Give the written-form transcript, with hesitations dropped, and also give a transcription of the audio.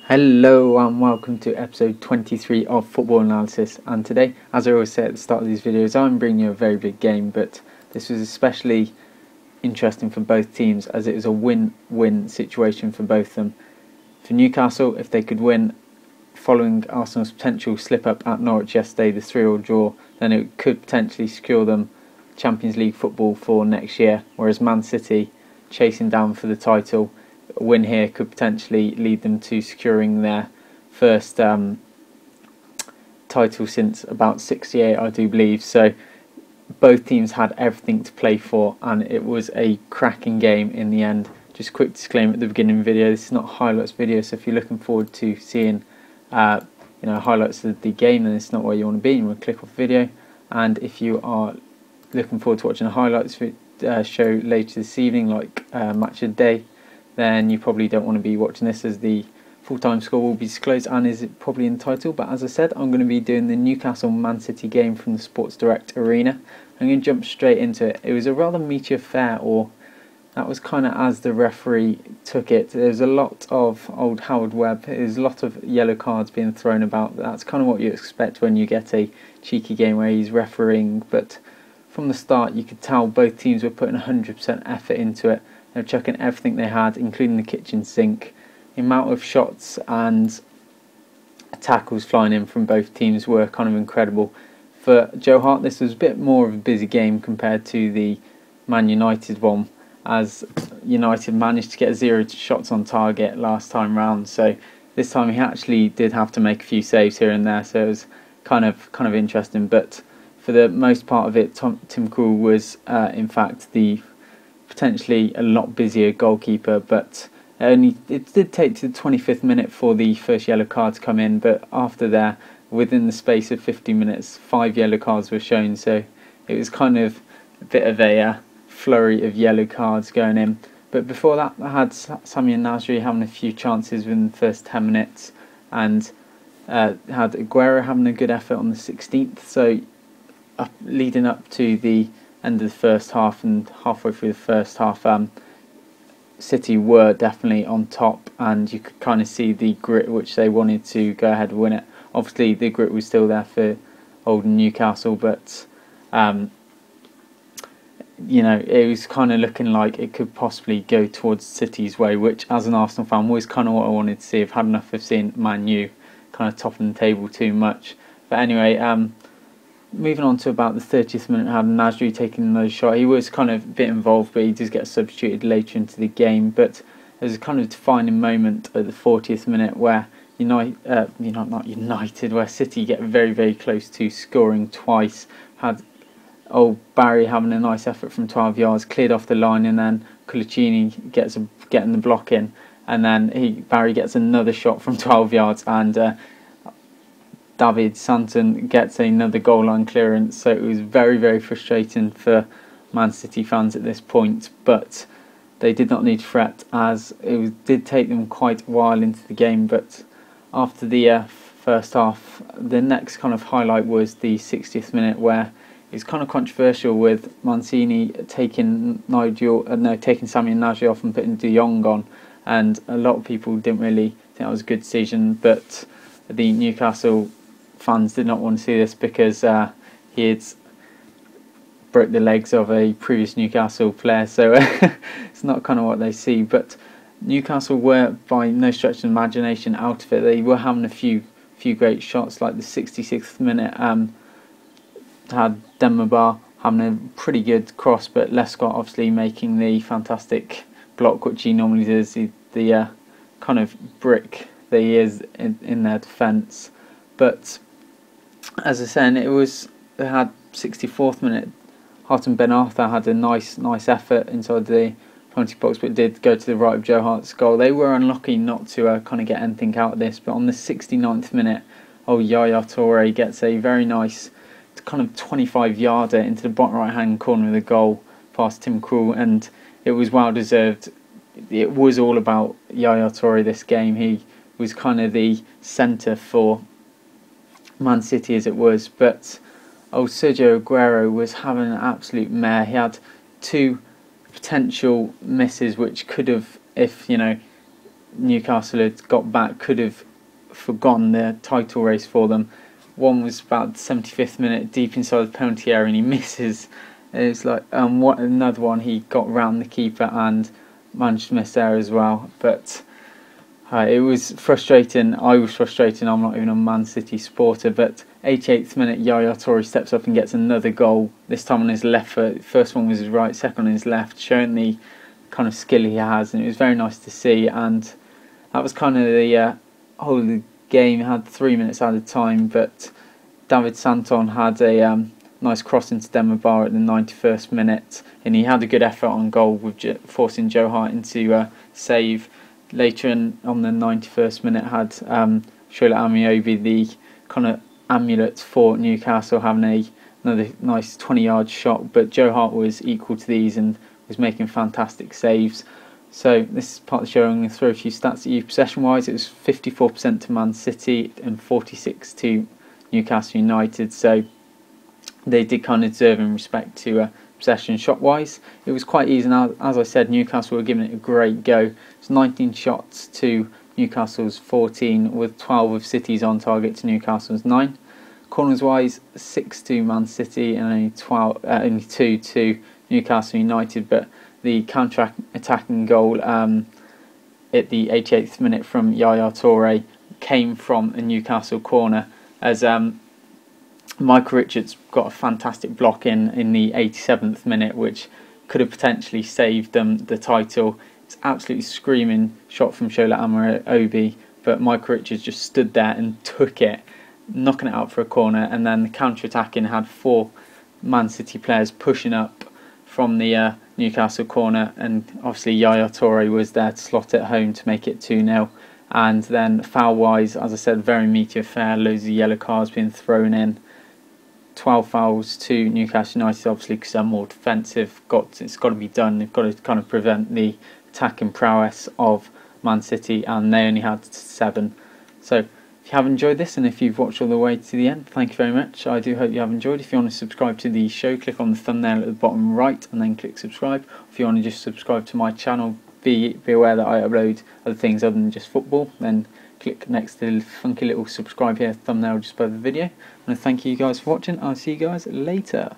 Hello and welcome to episode 23 of Football Analysis, and today, as I always say at the start of these videos, I'm bringing you a very big game, but this was especially interesting for both teams as it was a win-win situation for both of them. For Newcastle, if they could win following Arsenal's potential slip-up at Norwich yesterday, the 3-3 draw, then it could potentially secure them Champions League football for next year, whereas Man City, chasing down for the title, a win here could potentially lead them to securing their first title since about '68, I do believe. So both teams had everything to play for, and it was a cracking game in the end. Just a quick disclaimer at the beginning of the video: this is not a highlights video, so if you're looking forward to seeing highlights of the game, then it's not where you want to be. You want to click off the video. And if you are looking forward to watching a highlights show later this evening, like Match of the Day, then you probably don't want to be watching this, as the full-time score will be disclosed and is probably in the title. But as I said, I'm going to be doing the Newcastle Man City game from the Sports Direct Arena. I'm going to jump straight into it. It was a rather meaty affair, or that was kind of as the referee took it. There's a lot of old Howard Webb. There's a lot of yellow cards being thrown about. That's kind of what you expect when you get a cheeky game where he's refereeing. But from the start, you could tell both teams were putting 100% effort into it. They were chucking everything they had, including the kitchen sink. The amount of shots and tackles flying in from both teams were kind of incredible. For Joe Hart, this was a bit more of a busy game compared to the Man United one, as United managed to get 0 shots on target last time round. So this time he actually did have to make a few saves here and there, so it was kind of interesting. But for the most part of it, Tim Krul was in fact the potentially a lot busier goalkeeper, but it did take to the 25th minute for the first yellow card to come in. But after there, within the space of 50 minutes, 5 yellow cards were shown, so it was kind of a bit of a flurry of yellow cards going in. But before that, I had Sami Nasri having a few chances within the first 10 minutes, and had Aguero having a good effort on the 16th. So leading up to the end of the first half and halfway through the first half, City were definitely on top, and you could kind of see the grit which they wanted to go ahead and win it. Obviously the grit was still there for old Newcastle, but it was kind of looking like it could possibly go towards City's way, which as an Arsenal fan was kind of what I wanted to see. I've had enough of seeing Man U kind of topping the table too much. But anyway, moving on to about the 30th minute, had Nasri taking another shot. He was kind of a bit involved, but he does get substituted later into the game. But there's a kind of defining moment at the 40th minute where where City get very, very close to scoring twice. Had old Barry having a nice effort from 12 yards, cleared off the line, and then Colaccini getting the block in, and then Barry gets another shot from 12 yards, and David Santon gets another goal line clearance. So it was very, very frustrating for Man City fans at this point, but they did not need to fret, as did take them quite a while into the game. But after the first half, the next kind of highlight was the 60th minute, where it was kind of controversial with Mancini taking Sami Nasri off and putting De Jong on, and a lot of people didn't really think that was a good decision. But the Newcastle fans did not want to see this, because he had broke the legs of a previous Newcastle player, so it's not kind of what they see. But Newcastle were by no stretch of the imagination out of it. They were having a few great shots, like the 66th minute had Demba having a pretty good cross, but Lescott obviously making the fantastic block which he normally does, the kind of brick that he is in their defence. But as I said, they had 64th minute. Harton Ben Arthur had a nice effort inside the penalty box, but did go to the right of Joe Hart's goal. They were unlucky not to kind of get anything out of this. But on the 69th minute, Yaya Toure gets a very nice kind of 25-yarder into the bottom right-hand corner of the goal past Tim Krul, and it was well deserved. It was all about Yaya Toure this game. He was kind of the centre for Man City as it was, but Sergio Aguero was having an absolute mare. He had 2 potential misses which could have, if Newcastle had got back could have forgotten the title race for them. One was about the 75th minute, deep inside the penalty area, and he misses. It was like another one, he got round the keeper and managed to miss there as well. But it was frustrating. I was frustrated. I'm not even a Man City supporter, but 88th minute, Yaya Toure steps up and gets another goal. This time on his left foot. First one was his right, second on his left, showing the kind of skill he has, and it was very nice to see. And that was kind of the whole of the game. It had 3 minutes added time, but David Santon had a nice cross into Demba at the 91st minute, and he had a good effort on goal with forcing Joe Hart into save. Later on the 91st minute had Shola Amiobi, the kind of amulet for Newcastle, having another nice 20-yard shot, but Joe Hart was equal to these and was making fantastic saves. So this is part of the show. I'm going to throw a few stats at you. Possession-wise, it was 54% to Man City and 46% to Newcastle United. So they did kind of deserve in respect to possession. Shot-wise, it was quite easy. And as I said, Newcastle were giving it a great go. It's 19 shots to Newcastle's 14, with 12 of City's on target to Newcastle's 9. Corners-wise, 6 to Man City and only 2 to Newcastle United. But the counter-attacking goal at the 88th minute from Yaya Toure came from a Newcastle corner, as Michael Richards got a fantastic block in the 87th minute, which could have potentially saved them the title. It's absolutely screaming shot from Shola Amiobi, but Michael Richards just stood there and took it, knocking it out for a corner. And then the counter-attacking had 4 Man City players pushing up from the Newcastle corner, and obviously Yaya Toure was there to slot it home to make it 2-0. And then foul-wise, as I said, very meaty affair, loads of yellow cards being thrown in. 12 fouls to Newcastle United, obviously, because they're more defensive. It's got to be done. They've got to kind of prevent the attacking prowess of Man City, and they only had 7. So if you have enjoyed this, and if you've watched all the way to the end, thank you very much. I do hope you have enjoyed. If you want to subscribe to the show, click on the thumbnail at the bottom right and then click subscribe. If you want to just subscribe to my channel, be aware that I upload other things other than just football, then click next to the funky little subscribe here thumbnail just below the video. And thank you guys for watching. I'll see you guys later.